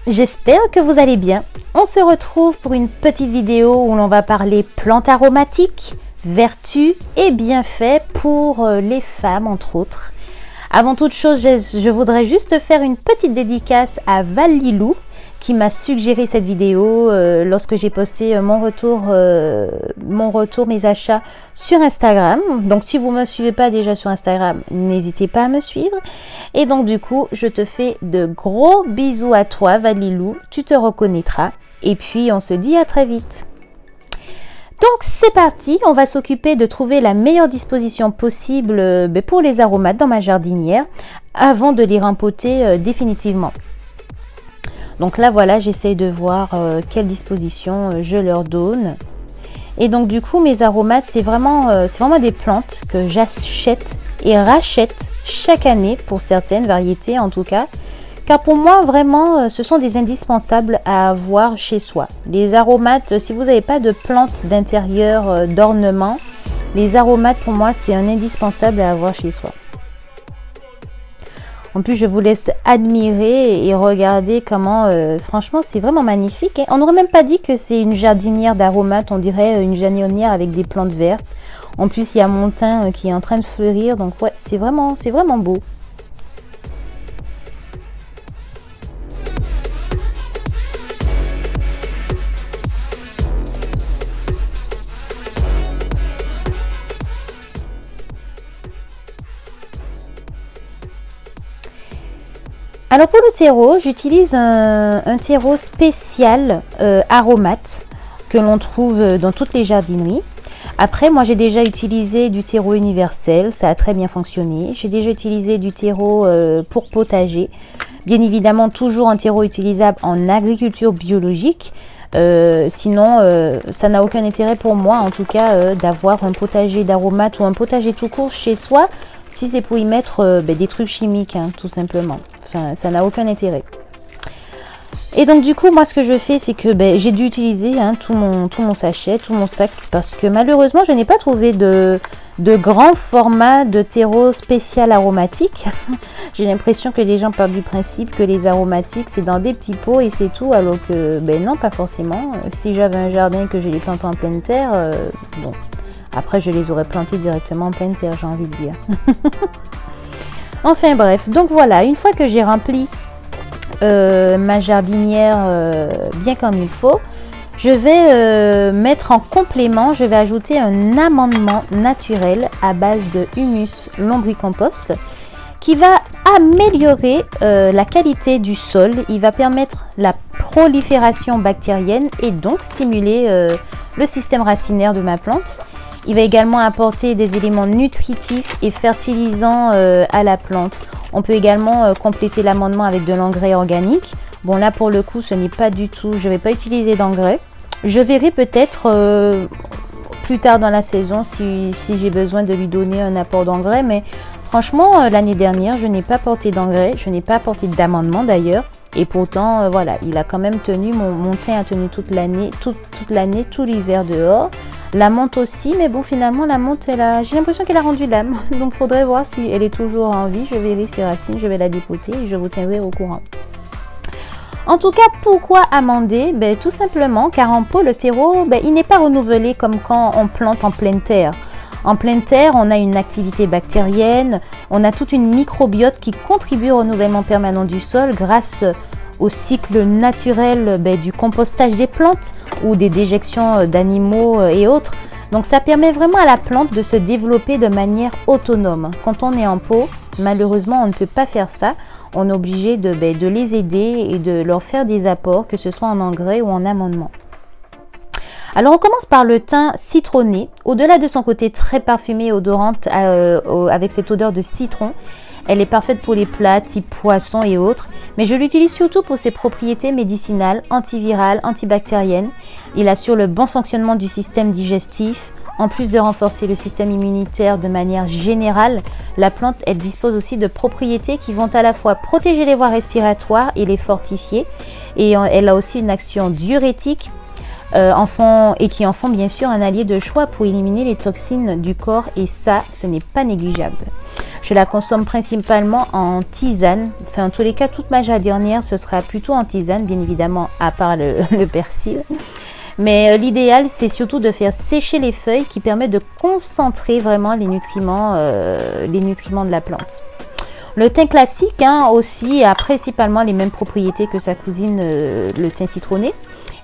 J'espère que vous allez bien. On se retrouve pour une petite vidéo où l'on va parler plantes aromatiques, vertus et bienfaits pour les femmes entre autres. Avant toute chose, je voudrais juste faire une petite dédicace à Valilou qui m'a suggéré cette vidéo lorsque j'ai posté mon retour, mes achats sur Instagram. Donc si vous ne me suivez pas déjà sur Instagram, n'hésitez pas à me suivre. Et donc du coup, je te fais de gros bisous à toi Valilou, tu te reconnaîtras. Et puis on se dit à très vite. Donc c'est parti, on va s'occuper de trouver la meilleure disposition possible pour les aromates dans ma jardinière avant de les rempoter définitivement. Donc là voilà, j'essaye de voir quelle disposition je leur donne. Et donc du coup mes aromates c'est vraiment des plantes que j'achète et rachète chaque année pour certaines variétés en tout cas. Car pour moi vraiment ce sont des indispensables à avoir chez soi. Les aromates, si vous n'avez pas de plantes d'intérieur d'ornement, les aromates pour moi c'est un indispensable à avoir chez soi. En plus, je vous laisse admirer et regarder comment, franchement, c'est vraiment magnifique. On n'aurait même pas dit que c'est une jardinière d'aromates, on dirait une jardinière avec des plantes vertes. En plus, il y a mon thym qui est en train de fleurir, donc ouais, c'est vraiment beau. Alors pour le terreau, j'utilise un terreau spécial aromate que l'on trouve dans toutes les jardineries. Après, moi j'ai déjà utilisé du terreau universel, ça a très bien fonctionné. J'ai déjà utilisé du terreau pour potager. Bien évidemment, toujours un terreau utilisable en agriculture biologique. Sinon, ça n'a aucun intérêt pour moi, en tout cas, d'avoir un potager d'aromates ou un potager tout court chez soi, si c'est pour y mettre des trucs chimiques, hein, tout simplement. Enfin, ça n'a aucun intérêt. Et donc du coup, moi ce que je fais, c'est que j'ai dû utiliser tout mon sachet, tout mon sac, parce que malheureusement, je n'ai pas trouvé de grand format de terreau spécial aromatique. J'ai l'impression que les gens partent du principe que les aromatiques, c'est dans des petits pots et c'est tout, alors que non, pas forcément. Si j'avais un jardin que je les plante en pleine terre, bon, après je les aurais plantés directement en pleine terre, j'ai envie de dire. Enfin bref, donc voilà, une fois que j'ai rempli ma jardinière bien comme il faut, je vais mettre en complément, je vais ajouter un amendement naturel à base de humus lombricompost qui va améliorer la qualité du sol, il va permettre la prolifération bactérienne et donc stimuler le système racinaire de ma plante. Il va également apporter des éléments nutritifs et fertilisants à la plante. On peut également compléter l'amendement avec de l'engrais organique. Bon là pour le coup ce n'est pas du tout, je ne vais pas utiliser d'engrais. Je verrai peut-être plus tard dans la saison si j'ai besoin de lui donner un apport d'engrais. Mais franchement l'année dernière je n'ai pas apporté d'engrais, je n'ai pas apporté d'amendement d'ailleurs. Et pourtant voilà, il a quand même tenu, mon thym a tenu toute l'année, tout l'hiver dehors. La menthe aussi, mais bon finalement la menthe, j'ai l'impression qu'elle a rendu l'âme. Donc il faudrait voir si elle est toujours en vie. Je verrai ses racines, je vais la dépoter et je vous tiendrai au courant. En tout cas, pourquoi amender? Tout simplement car en pot, le terreau, il n'est pas renouvelé comme quand on plante en pleine terre. En pleine terre, on a une activité bactérienne, on a toute une microbiote qui contribue au renouvellement permanent du sol grâce au cycle naturel du compostage des plantes ou des déjections d'animaux et autres. Donc ça permet vraiment à la plante de se développer de manière autonome. Quand on est en pot, malheureusement on ne peut pas faire ça. On est obligé de les aider et de leur faire des apports, que ce soit en engrais ou en amendement. Alors on commence par le thym citronné. Au-delà de son côté très parfumé et odorante avec cette odeur de citron, elle est parfaite pour les plats type poisson et autres, mais je l'utilise surtout pour ses propriétés médicinales, antivirales, antibactériennes. Il assure le bon fonctionnement du système digestif. En plus de renforcer le système immunitaire de manière générale, la plante elle dispose aussi de propriétés qui vont à la fois protéger les voies respiratoires et les fortifier. Et elle a aussi une action diurétique et qui en font bien sûr un allié de choix pour éliminer les toxines du corps, et ça, ce n'est pas négligeable. Je la consomme principalement en tisane. Enfin, en tous les cas, toute ma jardinière, ce sera plutôt en tisane, bien évidemment, à part le persil. Mais l'idéal, c'est surtout de faire sécher les feuilles qui permet de concentrer vraiment les nutriments de la plante. Le thym classique aussi a principalement les mêmes propriétés que sa cousine, le thym citronné.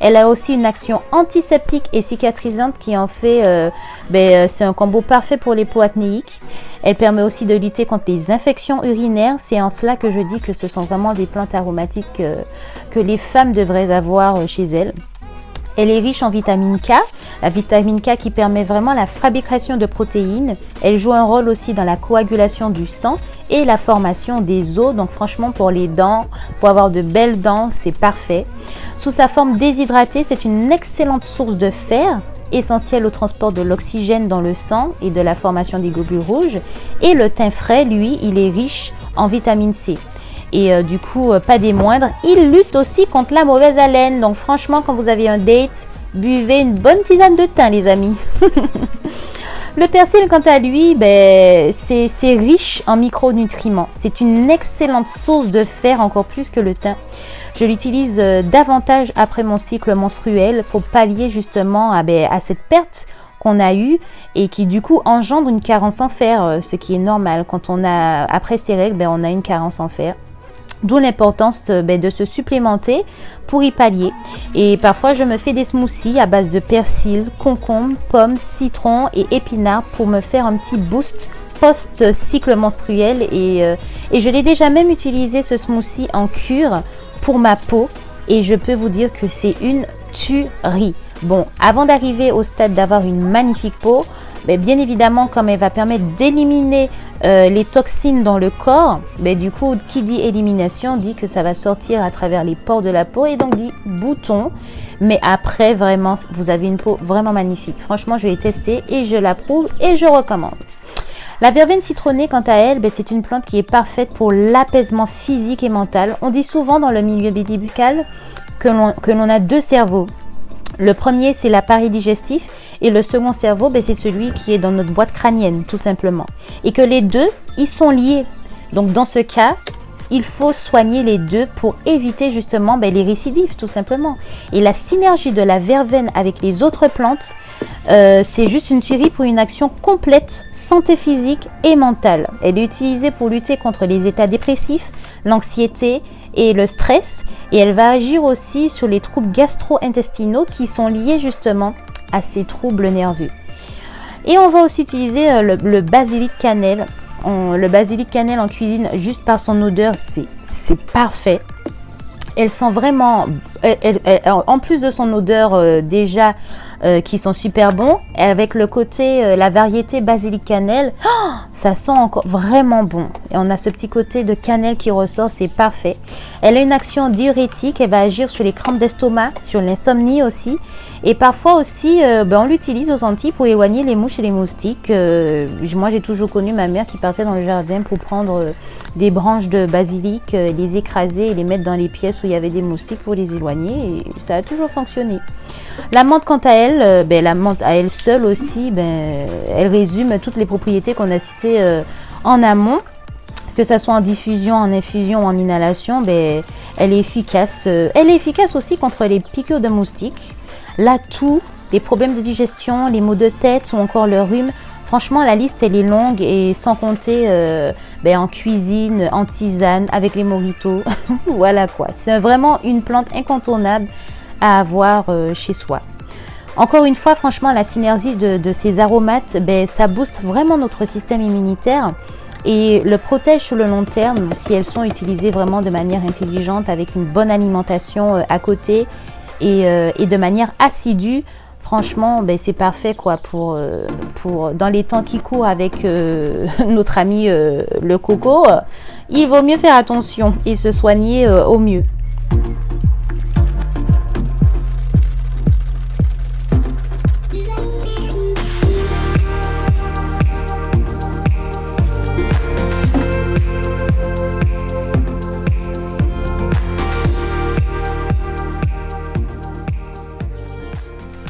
Elle a aussi une action antiseptique et cicatrisante qui en fait, c'est un combo parfait pour les peaux acnéiques. Elle permet aussi de lutter contre les infections urinaires. C'est en cela que je dis que ce sont vraiment des plantes aromatiques que les femmes devraient avoir chez elles. Elle est riche en vitamine K, la vitamine K qui permet vraiment la fabrication de protéines. Elle joue un rôle aussi dans la coagulation du sang et la formation des os. Donc franchement, pour les dents, pour avoir de belles dents, c'est parfait. Sous sa forme déshydratée, c'est une excellente source de fer, essentielle au transport de l'oxygène dans le sang et de la formation des globules rouges. Et le thym frais, lui, il est riche en vitamine C. Et du coup, pas des moindres, il lutte aussi contre la mauvaise haleine. Donc franchement, quand vous avez un date, buvez une bonne tisane de thym, les amis. Le persil, quant à lui, c'est riche en micronutriments. C'est une excellente source de fer, encore plus que le thym. Je l'utilise davantage après mon cycle menstruel pour pallier justement à cette perte qu'on a eue et qui du coup engendre une carence en fer, ce qui est normal. Quand on a, après ces règles, on a une carence en fer. D'où l'importance de se supplémenter pour y pallier. Et parfois, je me fais des smoothies à base de persil, concombre, pommes, citron et épinards pour me faire un petit boost post-cycle menstruel. Et je l'ai déjà même utilisé, ce smoothie, en cure pour ma peau. Et je peux vous dire que c'est une tuerie. Bon, avant d'arriver au stade d'avoir une magnifique peau, bien évidemment, comme elle va permettre d'éliminer les toxines dans le corps, du coup, qui dit élimination dit que ça va sortir à travers les pores de la peau et donc dit boutons. Mais après, vraiment, vous avez une peau vraiment magnifique. Franchement, je l'ai testée et je l'approuve et je recommande. La verveine citronnée, quant à elle, c'est une plante qui est parfaite pour l'apaisement physique et mental. On dit souvent dans le milieu médical que l'on a deux cerveaux. Le premier, c'est l'appareil digestif et le second cerveau, c'est celui qui est dans notre boîte crânienne, tout simplement. Et que les deux, ils sont liés. Donc, dans ce cas, il faut soigner les deux pour éviter justement les récidives, tout simplement. Et la synergie de la verveine avec les autres plantes, c'est juste une tuerie pour une action complète, santé physique et mentale. Elle est utilisée pour lutter contre les états dépressifs, l'anxiété et le stress. Et elle va agir aussi sur les troubles gastro-intestinaux qui sont liés justement à ces troubles nerveux. Et on va aussi utiliser le basilic cannelle. Le basilic cannelle en cuisine, juste par son odeur, c'est parfait. Elle sent vraiment, en plus de son odeur déjà qui sont super bons, avec le côté, la variété basilic cannelle, ça sent encore vraiment bon. Et on a ce petit côté de cannelle qui ressort, c'est parfait. Elle a une action diurétique, elle va agir sur les crampes d'estomac, sur l'insomnie aussi. Et parfois aussi, on l'utilise aux Antilles pour éloigner les mouches et les moustiques. Moi, j'ai toujours connu ma mère qui partait dans le jardin pour prendre des branches de basilic, les écraser et les mettre dans les pièces où il y avait des moustiques pour les éloigner. Et ça a toujours fonctionné. La menthe, quant à elle, la menthe à elle seule aussi, elle résume toutes les propriétés qu'on a citées en amont. Que ça soit en diffusion, en infusion ou en inhalation, elle est efficace. Elle est efficace aussi contre les piqûres de moustiques, la toux, les problèmes de digestion, les maux de tête ou encore le rhume. Franchement, la liste, elle est longue et sans compter en cuisine, en tisane, avec les mojitos. Voilà quoi. C'est vraiment une plante incontournable à avoir chez soi. Encore une fois, franchement, la synergie de ces aromates, ça booste vraiment notre système immunitaire et le protège sur le long terme si elles sont utilisées vraiment de manière intelligente avec une bonne alimentation à côté et de manière assidue. Franchement, c'est parfait quoi pour dans les temps qui courent avec notre ami le coco. Il vaut mieux faire attention et se soigner au mieux.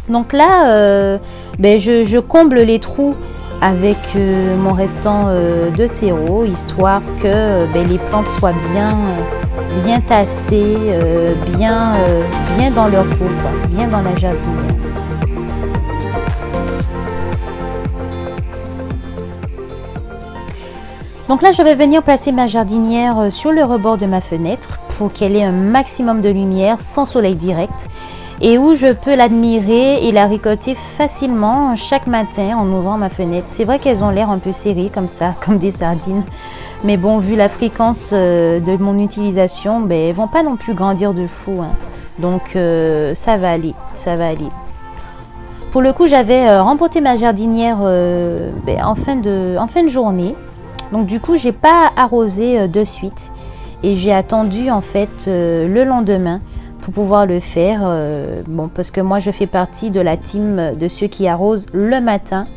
Donc là, je comble les trous avec mon restant de terreau, histoire que les plantes soient bien tassées, bien dans leur peau, quoi, bien dans la jardinière. Donc là, je vais venir placer ma jardinière sur le rebord de ma fenêtre pour qu'elle ait un maximum de lumière sans soleil direct et où je peux l'admirer et la récolter facilement chaque matin en ouvrant ma fenêtre. C'est vrai qu'elles ont l'air un peu serrées comme ça, comme des sardines. Mais bon, vu la fréquence de mon utilisation, elles vont pas non plus grandir de fou, hein. Donc ça va aller, ça va aller. Pour le coup, j'avais rempoté ma jardinière en fin de journée. Donc du coup, j'ai pas arrosé de suite et j'ai attendu en fait le lendemain pour pouvoir le faire. Parce que moi, je fais partie de la team de ceux qui arrosent le matin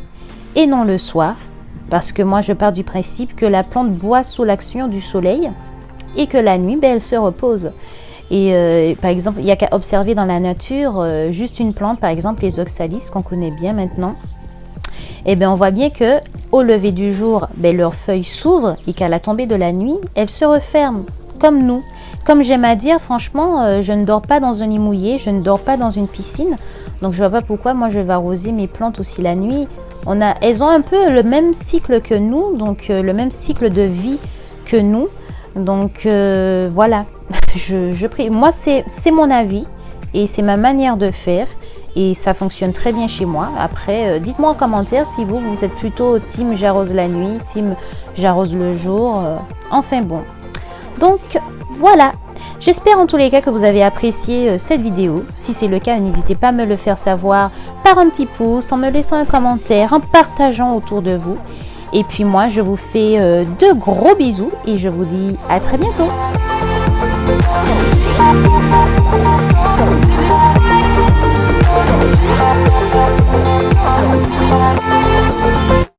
et non le soir. Parce que moi, je pars du principe que la plante boit sous l'action du soleil et que la nuit, elle se repose. Et par exemple, il n'y a qu'à observer dans la nature, juste une plante, par exemple les oxalis qu'on connaît bien maintenant. Et on voit bien que au lever du jour, leurs feuilles s'ouvrent et qu'à la tombée de la nuit, elles se referment, comme nous. Comme j'aime à dire, franchement, je ne dors pas dans un lit mouillé, je ne dors pas dans une piscine. Donc je vois pas pourquoi moi je vais arroser mes plantes aussi la nuit. Elles ont un peu le même cycle que nous, donc le même cycle de vie que nous. Donc voilà, moi c'est mon avis et c'est ma manière de faire. Et ça fonctionne très bien chez moi. Après, dites-moi en commentaire si vous êtes plutôt team j'arrose la nuit, team j'arrose le jour. Enfin bon. Donc voilà. J'espère en tous les cas que vous avez apprécié cette vidéo. Si c'est le cas, n'hésitez pas à me le faire savoir par un petit pouce, en me laissant un commentaire, en partageant autour de vous. Et puis moi, je vous fais de gros bisous et je vous dis à très bientôt.